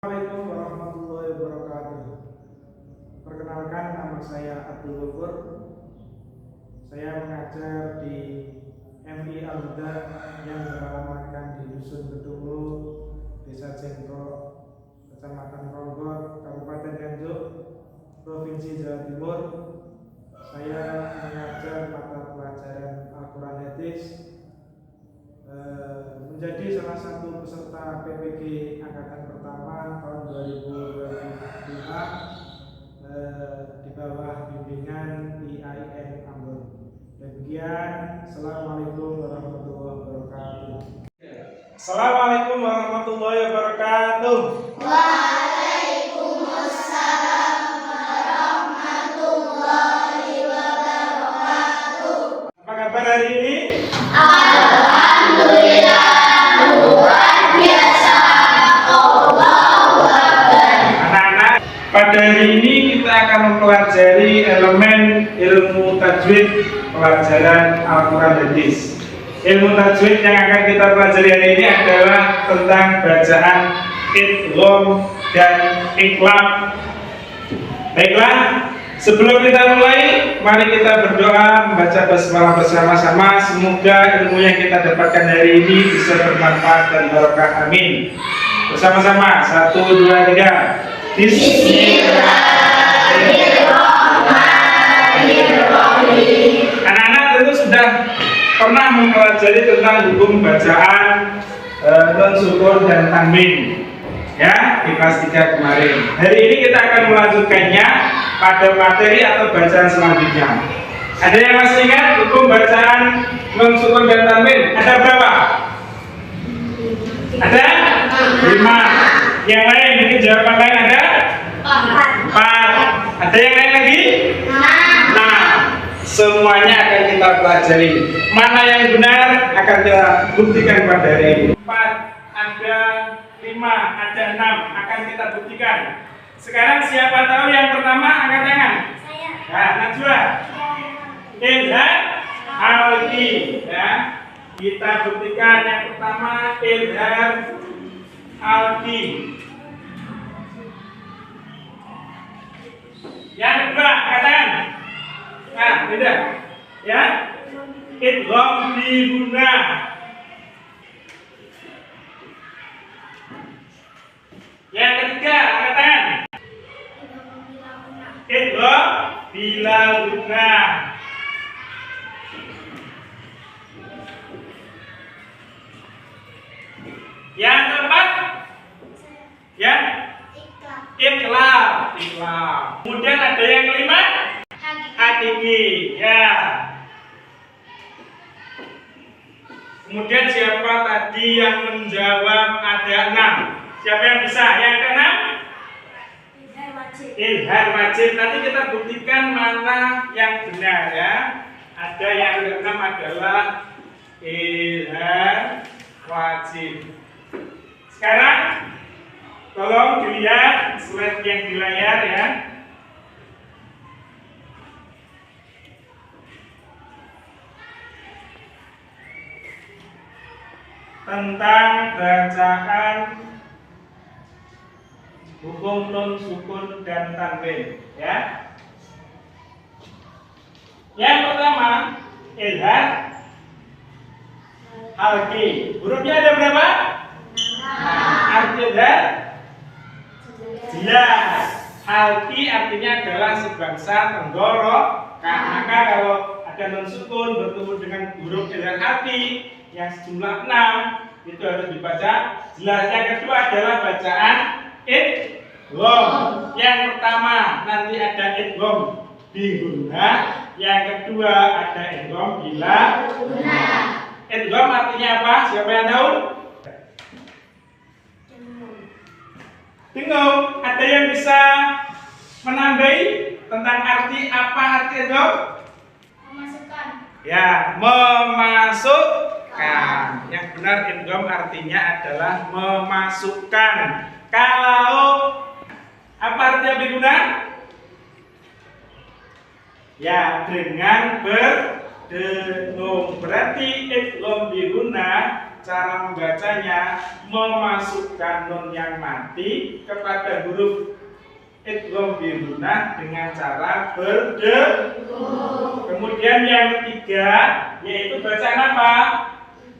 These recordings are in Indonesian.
Assalamualaikum warahmatullahi wabarakatuh. Perkenalkan, nama saya Abdul Ghafur. Saya mengajar di MI Al-Huda yang beralamatkan di Dusun Gedunglu, Desa Jengkro, Kecamatan Ronggot, Kabupaten Nganjuk, Provinsi Jawa Timur. Saya mengajar mata pelajaran Al-Quran Hadis, menjadi salah satu peserta PPG Angkatan Pertama tahun 2025 di bawah bimbingan IAIN Ambon. Demikian, Assalamualaikum warahmatullahi wabarakatuh. Assalamualaikum warahmatullahi wabarakatuh. Waalaikumsalam warahmatullahi wabarakatuh. Apa kabar hari ini? Alhamdulillah, luar biasa. Allahu Akbar. Anak-anak, pada hari ini kita akan mempelajari elemen ilmu tajwid pelajaran Al-Quran Hadis. Ilmu tajwid yang akan kita pelajari hari ini adalah tentang bacaan idgham dan iqlab. Baiklah, sebelum kita mulai, mari kita berdoa membaca basmalah bersama-sama. Semoga ilmu yang kita dapatkan hari ini bisa bermanfaat dan barokah. Amin. Bersama-sama, 1, 2, 3. Bismillahirrahmanirrahim. Anak-anak tentu sudah pernah mempelajari tentang hukum bacaan nun, sukun, dan tanwin, ya, di kelas 3 kemarin. Hari ini kita akan melanjutkannya pada materi atau bacaan selanjutnya. Ada yang masih ingat hukum bacaan nun, sukun, dan tanwin? Ada berapa? Ada 5. Yang lain, mungkin jawaban lain ada 4. Ada yang lain lagi? Nah, semuanya akan kita pelajari. Mana yang benar akan kita buktikan pada hari ini. 4, ada 5, ada 6, akan kita buktikan. Sekarang siapa tahu yang pertama? Angkat tangan. Saya. Nah, Najwa. Ilham Alki, ya. Kita buktikan yang pertama Ilham Alki. Yang kedua, katakan. Nah, beda. Ya. Idgham diguna. Yang ketiga, katakan. Idgham bila guna. Yang keempat, ya, iqlab. Kemudian ada yang kelima, hakiki, ya. Kemudian siapa tadi yang menjawab? Ada 6. Siapa yang bisa? Yang keenam? Ilham wajib. Nanti kita buktikan mana yang benar, ya. Ada yang keenam adalah ilham wajib. Sekarang tolong dilihat slide yang di layar, ya. Tentang bacaan hukum nun, sukun, dan tanwin, ya. Yang pertama, ilham alki. Hurufnya ada berapa? Artinya jelas. Alki artinya adalah sebangsa tenggorokan. Maka kalau ada nun sukun bertemu dengan huruf ilham alki yang sejumlah 6, itu harus dibaca jelas. Yang kedua adalah bacaan idgham. Yang pertama nanti ada idgham diguna. Yang kedua ada idgham bila guna. Idgham artinya apa? Siapa yang tahu? Bingung? Ada yang bisa menambahi tentang arti apa arti idgham? Memasukkan. Ya, memasukkan. Yang benar idgham artinya adalah memasukkan. Kalau apa artinya biguna? Ya, dengan berdengung. Berarti idgham biguna cara membacanya memasukkan nun yang mati kepada huruf idgham bi gunnah dengan cara berdengung. Kemudian yang ketiga yaitu bacaan apa?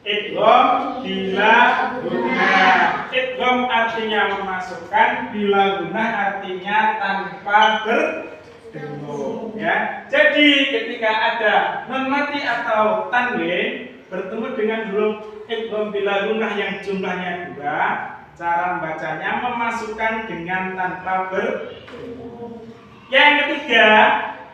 Idgham bila gunnah. Idgham artinya memasukkan, bila gunnah artinya tanpa berdengung, ya. Jadi ketika ada nun mati atau tanwin bertemu dengan huruf idgham bila gunnah yang jumlahnya 2, cara membacanya memasukkan dengan tanpa berdengung. Yang ketiga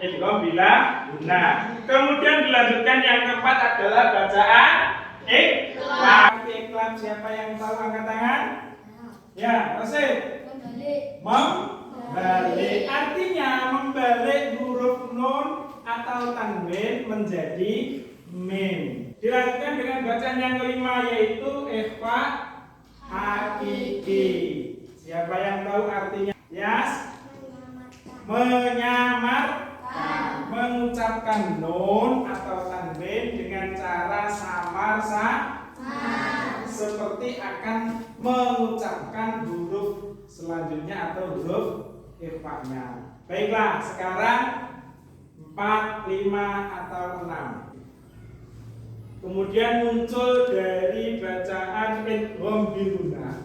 idgham bila gunnah. Kemudian dilanjutkan yang keempat adalah bacaan iqlab. Iqlab siapa yang tahu angkat tangan? Ya, Rasid. Membalik. Artinya membalik huruf nun atau tanwin menjadi mim. Dilanjutkan dengan bacaan yang kelima yaitu ikhfa hakiki. Siapa yang tahu artinya? Yas. Menyamarkan. Mengucapkan nun atau tanwin dengan cara samar-samar seperti akan mengucapkan huruf selanjutnya atau huruf ikhfa-nya. Baiklah, sekarang 4, 5 atau 6. Kemudian muncul dari bacaan idgham bi gunnah.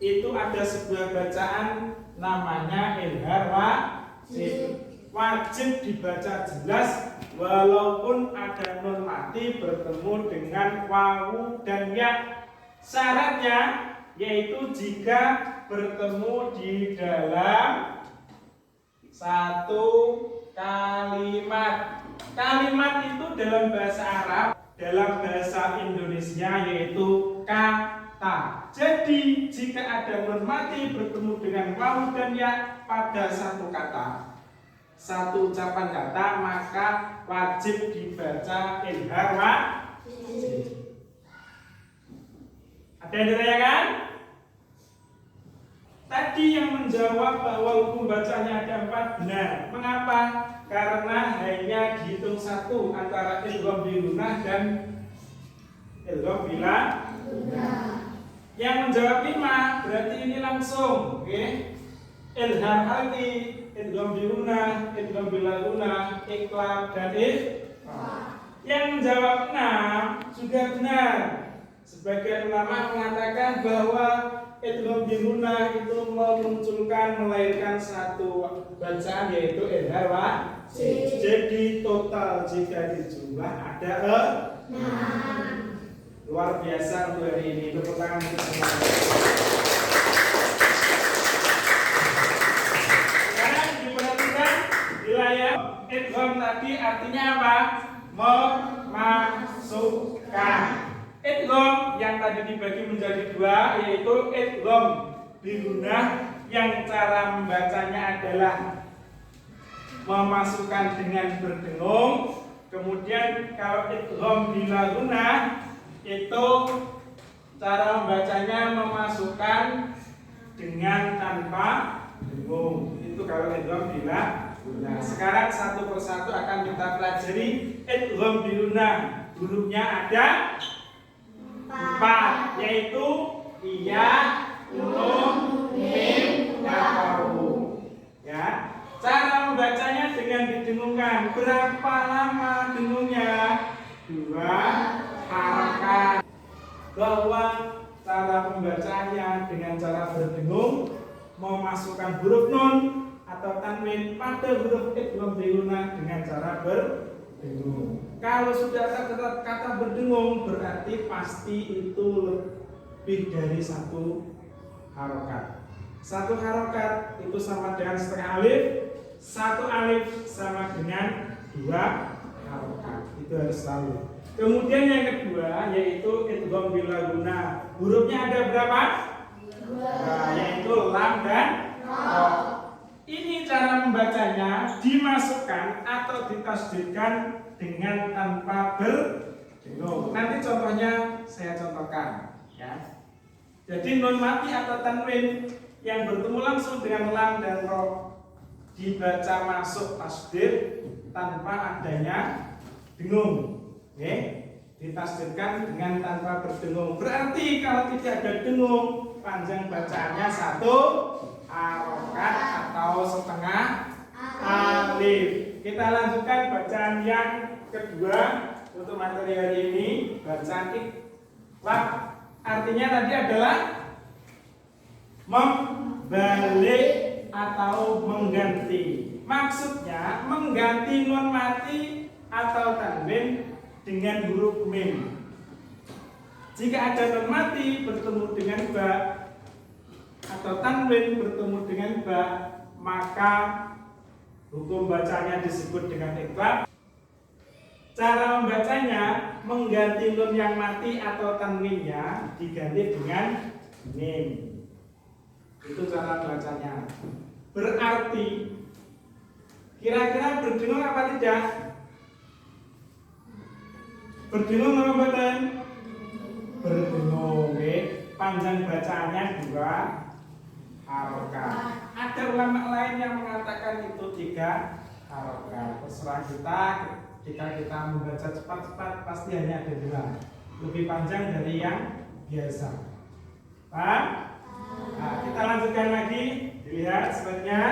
Itu ada sebuah bacaan namanya izhar wajib. Wajib dibaca jelas walaupun ada nun mati bertemu dengan wawu dan ya. Syaratnya yaitu jika bertemu di dalam satu kalimat. Kalimat itu dalam bahasa Arab, dalam bahasa Indonesia yaitu kata. Jadi jika ada nun mati bertemu dengan wawu dan ya pada satu kata, satu ucapan kata, maka wajib dibaca izhar wajib. Ada yang ditanyakan? Tadi yang menjawab bahwa hukum bacanya ada 4 benar. Mengapa? Karena hanya dihitung satu antara idgham bi gunnah dan idgham bila gunnah. Yang menjawab 5 berarti ini langsung, oke? Izhar hati, idgham bi gunnah, idgham bila gunnah, iqlab dan ikhfa. Yang menjawab 6 sudah benar. Sebagian ulama mengatakan bahwa idgham bi gunnah itu memunculkan, melahirkan satu bacaan yaitu izhar wajib. Jadi total jika dijumlah ada 6. Luar biasa untuk hari ini. Tepuk tangan untuk semua. Sekarang diperhatikan di layar. Idgham tadi artinya apa? Memasukkan. Idgham yang tadi dibagi menjadi 2 yaitu idgham bi gunnah yang cara membacanya adalah memasukkan dengan berdengung. Kemudian kalau idgham bila gunnah itu cara membacanya memasukkan dengan tanpa dengung. Itu kalau idgham bila gunnah. Sekarang satu persatu akan kita pelajari idgham bi gunnah. Hurufnya ada 4 yaitu iya, nun, mim, dan wawu. Ya. Cara membacanya dengan didengungkan. Berapa lama dengungnya? 2 harakat. Bahwa cara pembacanya dengan cara berdengung memasukkan huruf nun atau tanwin pada huruf idgham bi gunnah dengan cara berdengung. Kalau sudah tetap kata berdengung berarti pasti itu lebih dari 1 harokat. 1 harokat itu sama dengan setengah alif. 1 alif sama dengan 2 harokat. Itu harus tahu. Kemudian yang kedua yaitu idgham bila gunnah. Hurufnya ada berapa? 2. Yaitu lam dan ro. Ini cara membacanya dimasukkan atau ditasdidkan dengan tanpa berdengung. Nanti contohnya saya contohkan, ya. Jadi nun mati atau tanwin yang bertemu langsung dengan lam dan ro dibaca masuk tasdid tanpa adanya dengung. Oke. ditasdidkan dengan tanpa berdengung. Berarti kalau tidak ada dengung, panjang bacaannya 1 harokat atau setengah alif. Kita lanjutkan bacaan yang kedua untuk materi hari ini, bacaan iqlab. Artinya tadi adalah membalik atau mengganti. Maksudnya mengganti nun mati atau tanwin dengan huruf mim. Jika ada nun mati bertemu dengan ba atau tanwin bertemu dengan ba, maka hukum bacanya disebut dengan iqlab. Cara membacanya, mengganti nun yang mati atau tanwinnya diganti dengan mim. Itu cara bacanya. Berarti kira-kira berdengung apa tidak? Berdengung apa betul? Berdengung. Panjang bacaannya 2 harokat. Ada ulama lain yang mengatakan itu 3 harokat. Terserah kita. Jika kita membaca cepat-cepat pasti hanya ada 2, lebih panjang dari yang biasa. Paham? Nah, kita lanjutkan lagi. Dilihat sebenarnya.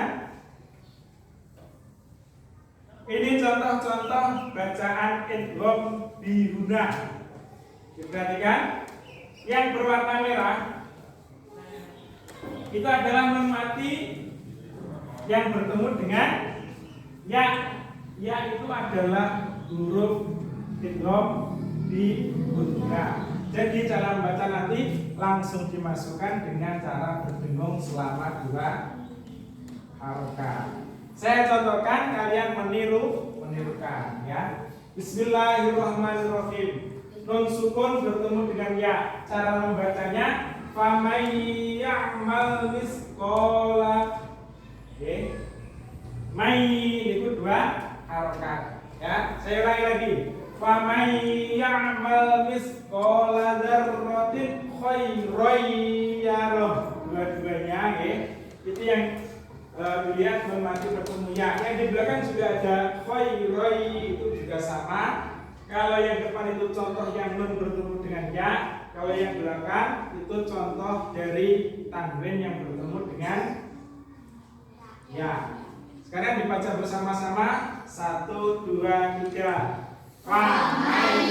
Ini contoh-contoh bacaan idgham bihuna. Diperhatikan. Yang berwarna merah itu adalah nun mati yang bertemu dengan ya. Ya itu adalah huruf idgham bihuna. Jadi cara membaca nanti langsung dimasukkan dengan cara berdengung selama 2 harokat. Saya contohkan, kalian menirukan ya. Bismillahirrahmanirrahim. Nun sukun bertemu dengan ya. Cara membacanya famay ya'mal misqala. Oke. Mai itu 2 harokat ya. Saya ulangi lagi. Famay ya'mal misqala dzarratin khairan yarah. Dua-duanya ya. Itu yang dilihat nun mati bertemu ya. Yang di belakang juga ada khairan, itu juga sama. Kalau yang depan itu contoh yang nun bertemu dengan ya. Kalau yang belakang itu contoh dari tanwin yang bertemu dengan ya. Sekarang dibaca bersama-sama. 1, 2, 3. Famay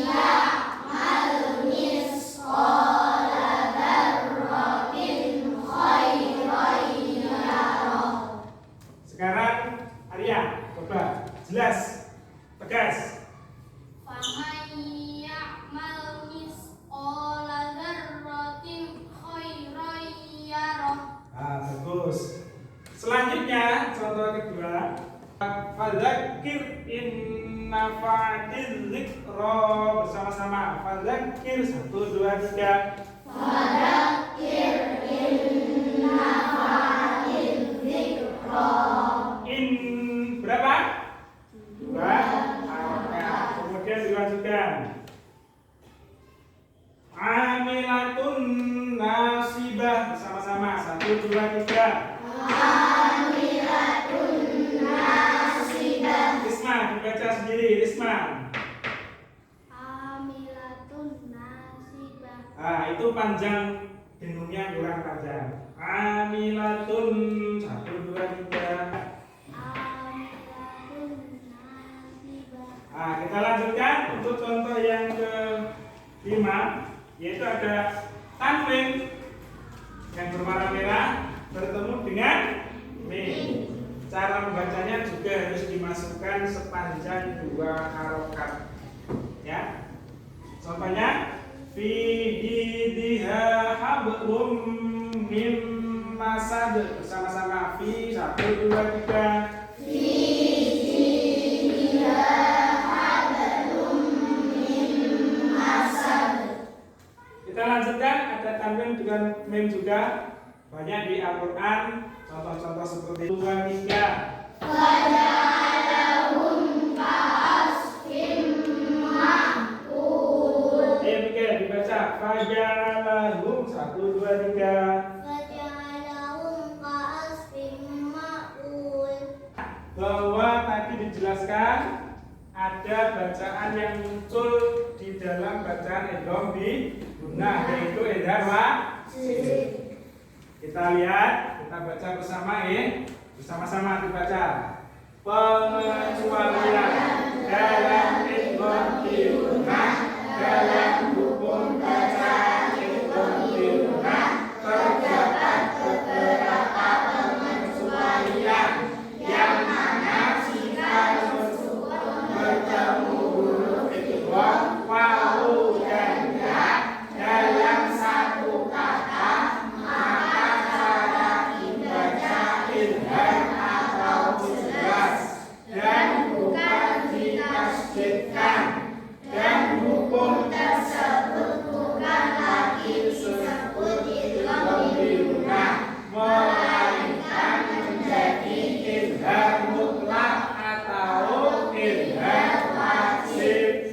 ya'mal misqala dzarratin khairan yarah. Sekarang Arya, coba jelas, tegas. Famay ya'mal misqala dzarratin khairan yarah. Bagus. Selanjutnya contoh kedua. Fadzakir in nafa'atiz dzikra. Bersama-sama. Fadzakir 1, 2, 3. Fadzakir in nafa'atiz dzikra. In berapa? 2 harokat. Kemudian dilanjutkan. Amilatun nasibah. Bersama-sama. 1, 2, 3. Amilatun nasibah. Risma, dibaca sendiri, Risma. Amilatun nasibah. Itu panjang dengungnya kurang panjang. Amilatun 1, 2, 3. Amilatun nasibah. Kita lanjutkan untuk contoh yang ke-5, yaitu ada tanwin yang berwarna merah bertemu dengan mim. Cara membacanya juga harus dimasukkan sepanjang 2 harokat ya. Contohnya fi jidha hablum min masad. Bersama-sama. Fi 1, 2, 3. Fi jidha hablum min masad. Kita lanjutkan, ada tanwin dengan mim juga banyak di Al-Quran. Contoh-contoh seperti 2, 3. Faja'alahum ka'asfin ma'kul. Ayo pikir, dibaca. Faja'alahum 1, 2, 3. Faja'alahum ka'asfin ma'kul. Bahwa tadi dijelaskan ada bacaan yang muncul di dalam bacaan idgham bi gunnah, yaitu idgham wajib. Kita lihat, kita baca bersama ya. Bersama-sama dibaca. Pengecualian dalam idgham bi gunnah dalam hukum bacaan idgham bi gunnah terdapat beberapa pengecualian yang mana jika bertemu huruf idgham wawu dan ya dalam satu kata, maka cara dibaca idgham atau jelas dan bukan ditasydidkan, dan hukum tersebut bukan lagi disebut idgham bi gunnah, melainkan menjadi idgham mutlak atau idgham wajib.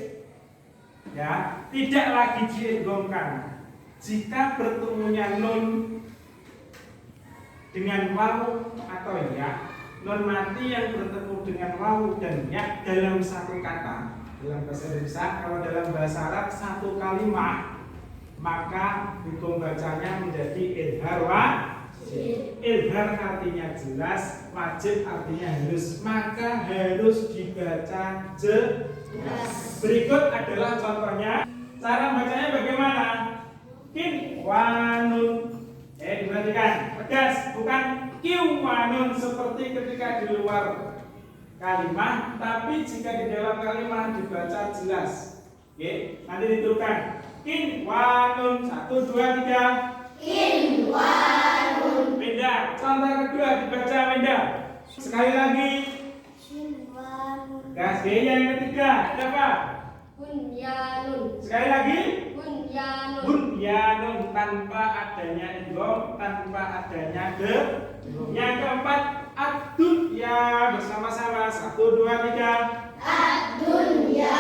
Ya, tidak lagi diidghamkan jika bertemunya nun dengan wawu atau ya, nun mati yang bertemu dengan wawu dan ya dalam satu kata. Dalam bahasa Indonesia, kalau dalam bahasa Arab satu kalimat, maka hukum bacanya menjadi idgham wajib. Idgham artinya jelas, wajib artinya harus, maka harus dibaca jelas. Berikut adalah contohnya. Cara bacanya bagaimana? Kin wanun. Diperhatikan, tegas, bukan kiwanun seperti ketika di luar kalimat, tapi jika di dalam kalimat dibaca jelas. Oke, nanti dituliskan. Kin wanun 1 2 3. Kin wanun. Beda. Contoh kedua dibaca beda. Sekali lagi. Kin wanun. Gas yang ketiga. Siapa? Bunyanun. Sekali lagi. Bunyanun. Bunyanun tanpa adanya idgham, tanpa adanya de. Yang keempat ad-dunya bersama-sama 1 2 3. Ad-dunya.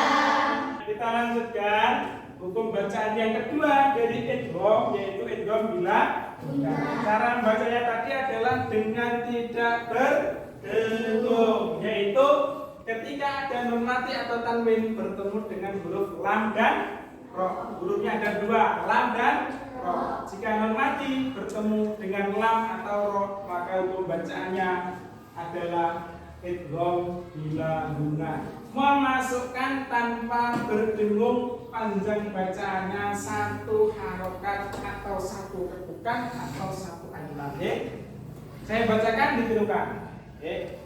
Kita lanjutkan hukum bacaan yang kedua dari idgham, yaitu idgham bila gunnah. Cara membacanya tadi adalah dengan tidak berdengung, yaitu ketika ada nun mati atau tanwin bertemu dengan huruf lam dan ro. Hurufnya ada dua, lam dan ro. Jika nun mati bertemu dengan lam atau ro, maka hukum bacaannya adalah idgham bila gunnah. Memasukkan tanpa berdengung, panjang bacaannya satu harokat atau satu ketukan atau satu alif. Saya bacakan, ditirukan.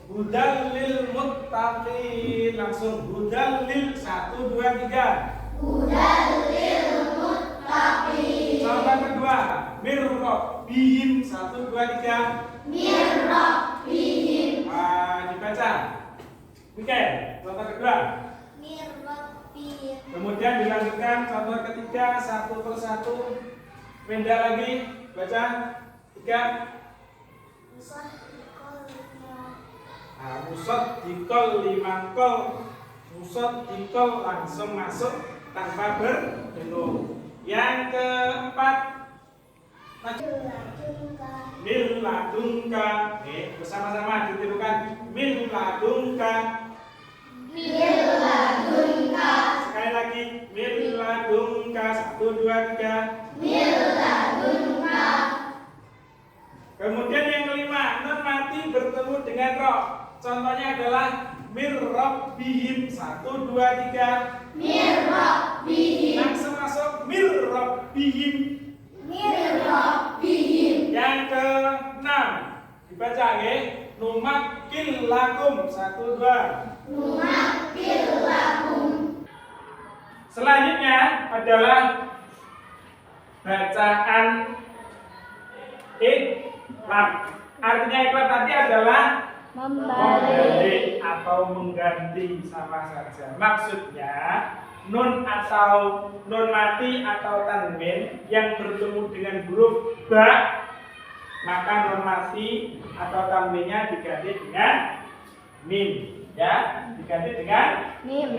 Hudal lil muttaqin, langsung hudal lil 1 2 3. Hudal lil muttaqin. Contoh kedua, mirrabbihim 1 2 3. Mirrabbihim. Dibaca. Oke, contoh kedua. Mirrabbihim. Kemudian dilanjutkan contoh ketiga satu persatu. Beda lagi, baca 3. Musad dikol 5 kol. Musad dikol langsung masuk tanpa berdengung. Yang keempat, mil ladunka. Bersama-sama ditirukan. Mil ladunka. Mil ladunka. Sekali lagi, mil ladunka 1 2 3. Mil ladunka. Kemudian yang kelima, nun mati bertemu dengan ro. Contohnya adalah mirrabbihim 1 2 3. Mirrabbihim. Langsung masuk mirrabbihim. Mirrabbihim. Yang keenam, dibaca ya. Numakkil lakum 1 2. Numakkil lakum. Selanjutnya adalah bacaan iqlab. Artinya iqlab tadi adalah membalik atau mengganti, sama saja. Maksudnya nun atau nun mati atau tanwin yang bertemu dengan huruf ba, maka nun mati atau tanwinnya diganti dengan mim, ya, diganti dengan mim.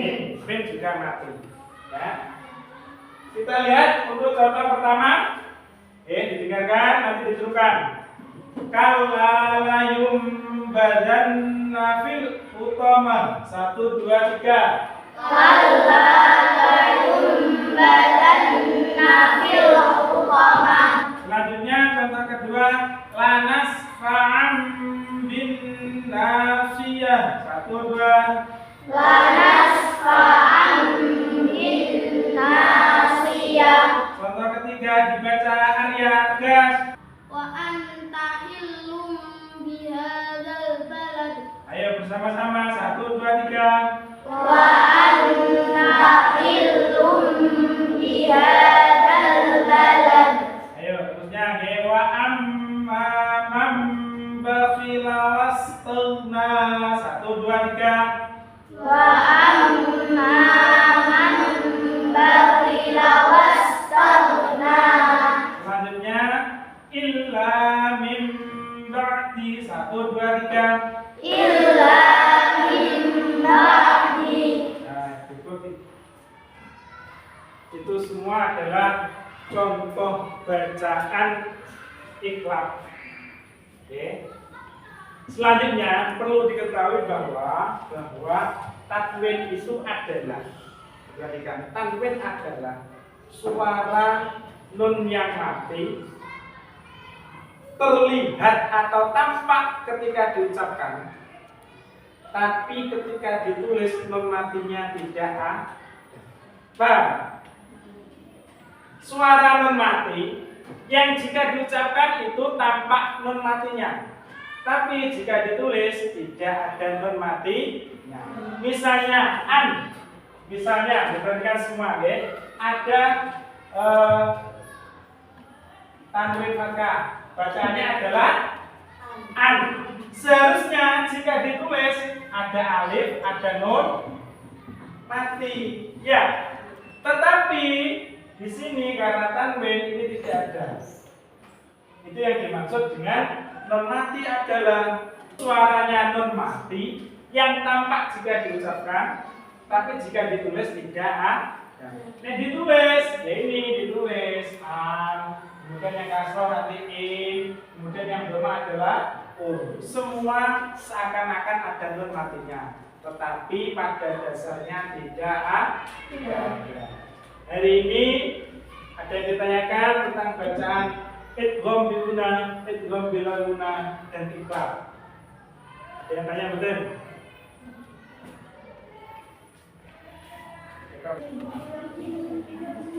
Mim juga mati, ya. Kita lihat untuk contoh pertama. Didengarkan, nanti disuruhkan. Kalla la yumbadanna nafil utama. 1, 2, 3. Kalla layumbalanna fil hutamah. Selanjutnya contoh kedua, lanas fa'am bin nasiyah. 1, 2. Lanasfa'an bin nasiyah. Contoh ketiga dibaca Arya gas. Wa anta hillum bihadzal balad. Ayo bersama-sama 1, 2, 3. Wa anna hillum bihadzal balad. Ayo terusnya wa amma man bakhila wastaghna. 1, 2, 3. Wa amma man bakhila wastaghna. Selanjutnya illa min ba'di. 1, 2, 3. Illa min ba'di. Nah, itu semua adalah contoh bacaan iqlab. Oke. Selanjutnya perlu diketahui bahwa tanwin itu adalah, perhatikan, tanwin adalah suara nun yang mati terlihat atau tampak ketika diucapkan, tapi ketika ditulis nun matinya tidak ada. Suara nun mati yang jika diucapkan itu tampak nun matinya, tapi jika ditulis tidak ada nun matinya. Misalnya misalnya diperhatikan semua ya, ada tanwin fathah, bacaannya adalah an. Seharusnya jika ditulis ada alif, ada nun mati, ya. Tetapi di sini karena tanwin ini tidak ada. Itu yang dimaksud dengan nun mati adalah suaranya nun mati yang tampak jika diucapkan, tapi jika ditulis tidak ada. Nah ditulis, ya ini ditulis an, kemudian yang kasroh nanti in, kemudian yang doma adalah semua seakan-akan ada nun matinya, tetapi pada dasarnya tidak ada. Hari ini ada yang ditanyakan tentang bacaan idgham biluna, idgham bilaluna, dan iqlab. Ada yang tanya betul?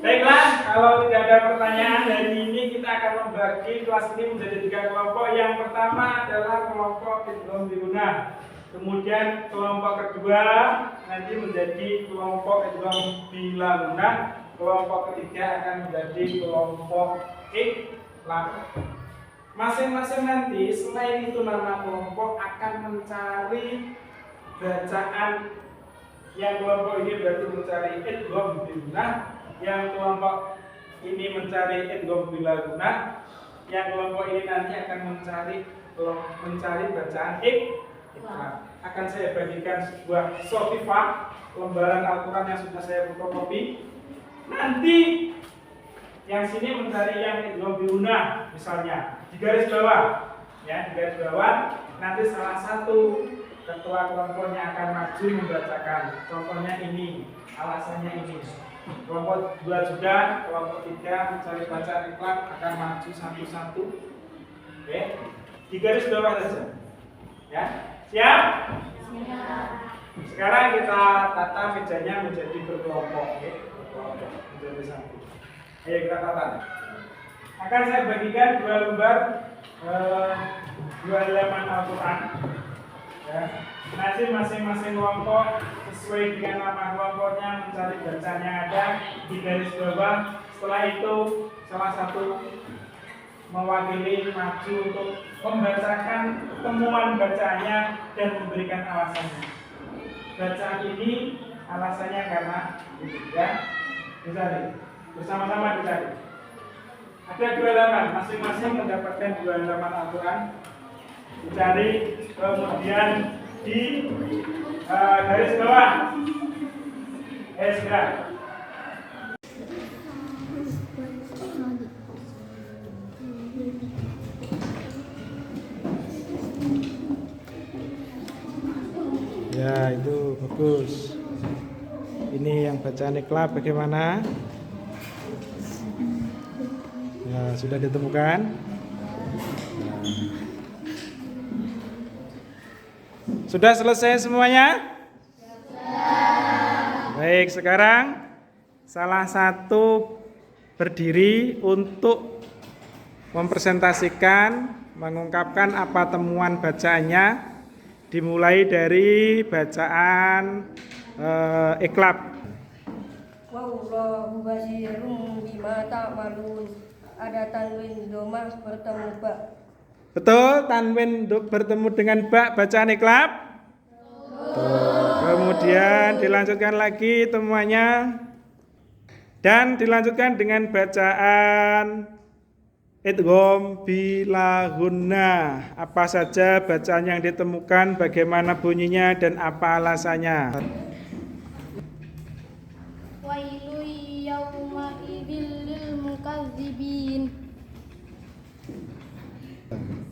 Baiklah, kalau tidak ada pertanyaan, hari ini kita akan membagi kelas ini menjadi 3 kelompok. Yang pertama adalah kelompok idgham biluna. Kemudian kelompok kedua nanti menjadi kelompok idgham bilaluna. Kelompok ketiga akan menjadi kelompok iqlab. Masing-masing nanti selain itu nama kelompok akan mencari bacaan. Yang kelompok ini berarti mencari idgham biluna, yang kelompok ini mencari idgham bilaluna, yang kelompok ini nanti akan mencari bacaan iqlab. Akan saya bagikan sebuah sotifah, lembaran Al-Quran yang sudah saya fotokopi. Nanti yang sini mencari yang idgham biluna, misalnya di garis bawah, ya di garis bawah. Nanti salah satu ketua kelompoknya akan maju membacakan. Contohnya ini, alasannya ini. Kelompok 2 juga, kelompok 3 mencari bacaan iqlab akan maju satu-satu. Oke, di garis bawah saja. Ya, siap? Sekarang kita tata mejanya menjadi berkelompok, oke? Menjadi satu. Ayo kita tata. Akan saya bagikan 2 lembar, 2 halaman Al-Quran. Ya. Nanti masing-masing kelompok sesuai dengan nama kelompoknya mencari bacaan yang ada di garis bawah. Setelah itu salah satu mewakili maju untuk membacakan temuan bacaannya dan memberikan alasannya. Bacaan ini alasannya karena ya, dicari bersama-sama dicari. Ada 2 halaman, masing-masing mendapatkan 2 halaman Al-Quran. Dicari, kemudian di garis bawah. Segera. bagus. Ini yang bacaan iqlab bagaimana? Ya, sudah ditemukan? Sudah selesai semuanya? Baik, sekarang salah satu berdiri untuk mempresentasikan, mengungkapkan apa temuan bacaannya, dimulai dari bacaan iqlab. Wallahu basirun bima ta'malun. Ada tanwin domah bertemu ba. Betul, tanwin bertemu dengan ba, bacaan iqlab. Betul. Kemudian dilanjutkan lagi temuannya dan dilanjutkan dengan bacaan idgham bila gunnah. Apa saja bacaan yang ditemukan, bagaimana bunyinya dan apa alasannya? Wailul yawma idzil lil mukadzibin.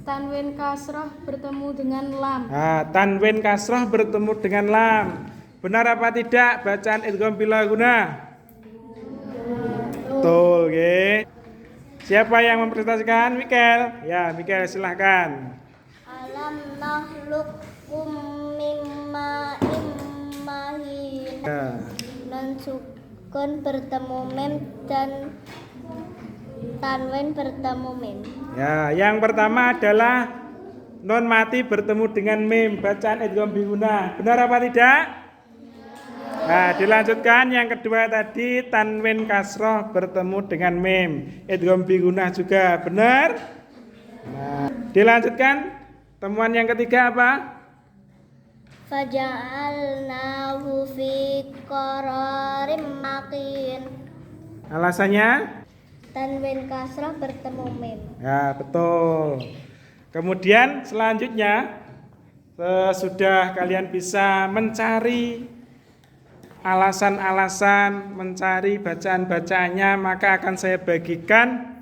Tanwin kasrah bertemu dengan lam. Nah, tanwin kasrah bertemu dengan lam. Benar apa tidak bacaan idgham bila gunnah? Betul, okay. Siapa yang mempresentasikan? Mikel. Ya, Mikel silahkan. Alam nakhluqkum mimma immahin. Ya. Dan sukun bertemu mem dan tanwin bertemu mem. Ya, yang pertama adalah non mati bertemu dengan mim, bacaan idgham bi gunnah. Benar apa tidak? Nah, dilanjutkan yang kedua tadi tanwin kasroh bertemu dengan mim, idgham bi gunnah juga. Benar? Nah, dilanjutkan temuan yang ketiga apa? Faja'alnahu fi qararim makin. Alasannya? Tanwin kasrah bertemu mim. Ya, betul. Kemudian selanjutnya sudah kalian bisa mencari alasan-alasan, mencari bacaan-bacaannya, maka akan saya bagikan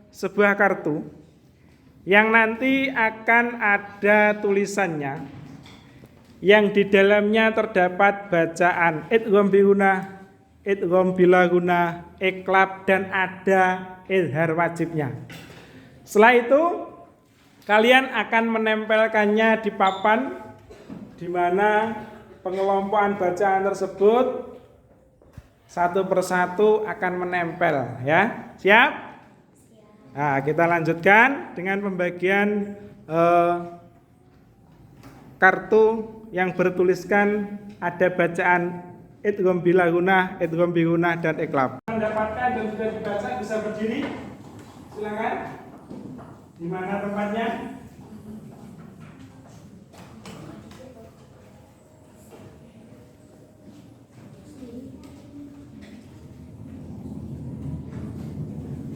sebuah kartu yang nanti akan ada tulisannya, yang di dalamnya terdapat bacaan idgham bi gunnah, idgham bila gunnah, iqlab, dan ada izhar wajibnya. Setelah itu kalian akan menempelkannya di papan di mana pengelompokan bacaan tersebut satu persatu akan menempel, ya. Siap? Nah, kita lanjutkan dengan pembagian kartu yang bertuliskan ada bacaan idgham bila gunnah, idgham bi gunnah, dan iqlab. Mendapatkan dan sudah dibaca bisa berdiri. Silakan. Di mana tempatnya?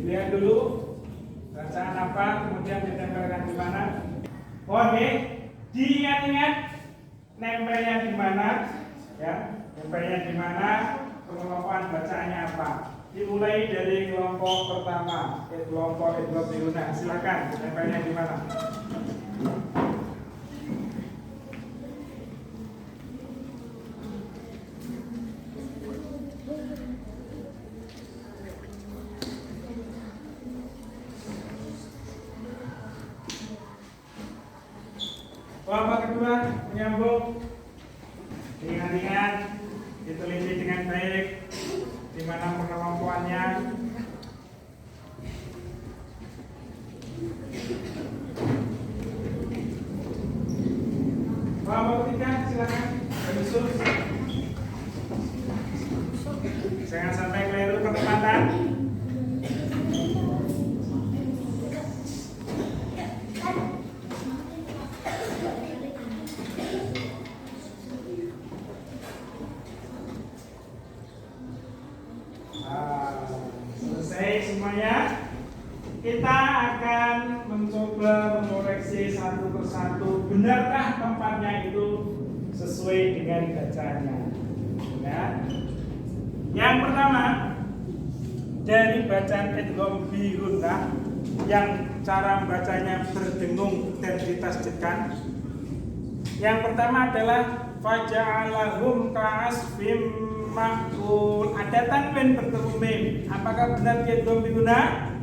Lihat dulu bacaan apa, kemudian ditempelkan di mana. Oke, diingat-ingat nempelnya di mana, ya. Nempelnya di mana, pengelompokan bacaannya apa. Dimulai dari kelompok pertama, kelompok idgham bi gunnah. Silakan, nempelnya di mana? Kelompok kedua menyambung. Ingat-ingat, diteliti dengan baik di mana pengelompokannya. Kelompok ketiga silakan menyusul. Jangan sampai keliru ketepatan. Semuanya, kita akan mencoba mengoreksi satu persatu, benarkah tempatnya itu sesuai dengan bacaannya, ya. Yang pertama, dari bacaan idgham bi gunnah yang cara membacanya berdengung dan ditasdidkan. Yang pertama adalah faja'alahum ka'asfim ma'kul. Ada tanwin bertemu mim. Apakah benar dia idgham bi gunah?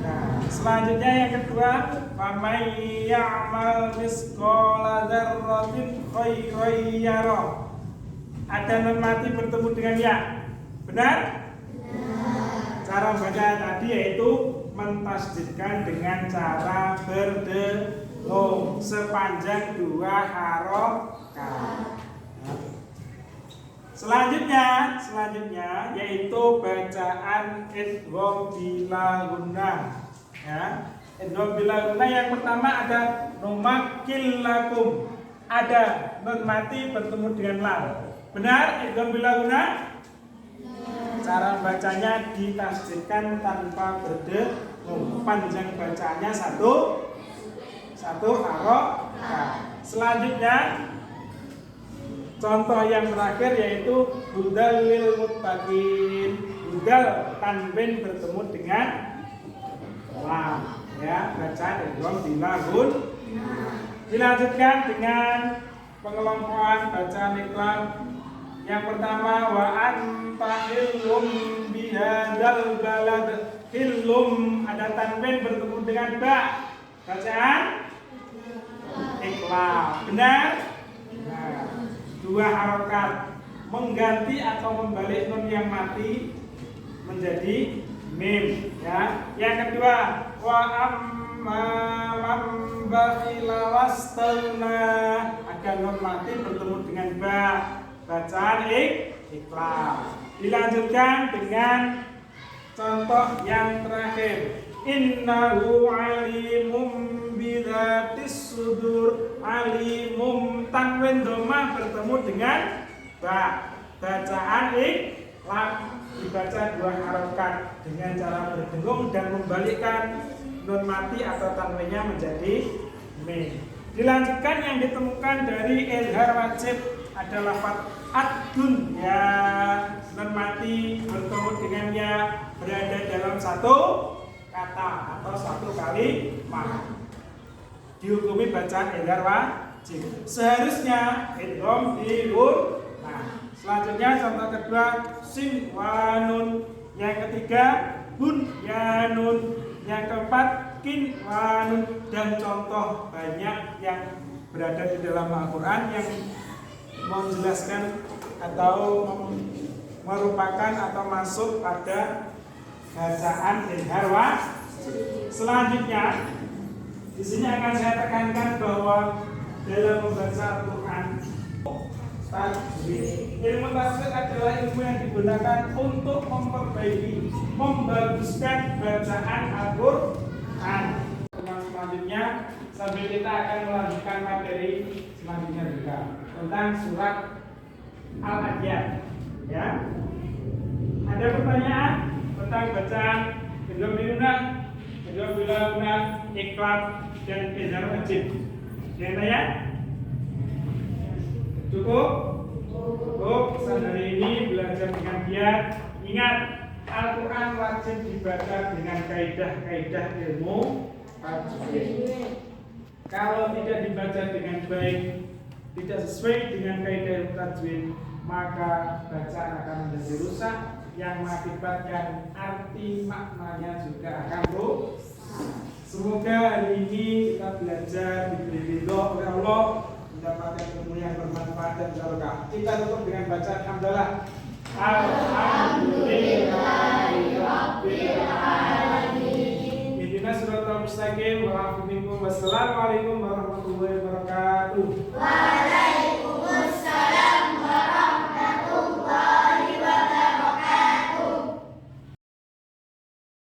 Nah, selanjutnya yang kedua, faman ya'mal misqala dzarratin khairan yarah. Ada nun mati bertemu dengan ya. Benar? Cara baca tadi yaitu mentasdidkan dengan cara berdengung sepanjang 2 harokat. Selanjutnya yaitu bacaan idgham bila gunnah. Ya, idgham bila gunnah yang pertama ada numakkil lakum. Ada nun mati bertemu dengan lam. Benar idgham bila gunnah? Cara bacanya ditasdidkan tanpa berdengung. Panjang bacanya satu harokat. Selanjutnya contoh yang terakhir yaitu hudal lil muttaqin. Hudal tanwin bertemu dengan lam, ya, bacaan idgham bila gunnah. Dilanjutkan dengan pengelompokan bacaan iklan. Yang pertama wa anta hillum bihadzal balad. Hillum ada tanwin bertemu dengan ba. Bacaan iklan. Benar? Nah, 2 harokat mengganti atau membalik nun yang mati menjadi mim, ya. Yang kedua wa amma man bakhila wastaghna. Ada nun mati bertemu dengan ba. Bacaan iklan. Dilanjutkan dengan contoh yang terakhir. Innahu alimum bidzatis sudur. Alimum tanwin dhamma bertemu dengan ba. Bacaan iklan dibaca 2 harokat dengan cara berdengung dan membalikkan nun mati atau tanwinnya menjadi mim. Dilanjutkan yang ditemukan dari izhar wajib ada lafaz ad-dun, ya, nun mati bertemu dengan ya berada dalam satu kata atau satu kalimat. Dihukumi bacaan izhar wajib. Seharusnya idgham bi gunnah. Selanjutnya contoh kedua sinwanun, yang ketiga bunyanun, yang keempat kinwanun, dan contoh banyak yang berada di dalam Al-Qur'an yang menjelaskan atau merupakan atau masuk pada bacaan izhar wajib. Selanjutnya di sini akan saya tekankan bahwa dalam membaca Al-Qur'an tajwid, ilmu tajwid adalah ilmu yang digunakan untuk memperbaiki, membaguskan bacaan Al-Qur'an. Selanjutnya sambil kita akan melanjutkan materi selanjutnya juga tentang surat Al-Adiyat, ya. Ada pertanyaan tentang bacaan idgham bi gunnah, idgham bila gunnah, iqlab, dan izhar wajib? Ada ya? Cukup? Pesan hari ini belajar dengan giat. Ingat, Al-Quran wajib dibaca dengan kaidah-kaidah ilmu tajwid. Kalau tidak dibaca dengan baik, tidak sesuai dengan kaidah ilmu tajwid, maka bacaan akan menjadi rusak, yang mengakibatkan arti maknanya juga akan rusak. Semoga hari ini kita belajar diberi ridho oleh Allah, mendapatkan ilmu yang bermanfaat dan barokah. Kita tutup dengan bacaan hamdalah. Alhamdulillah.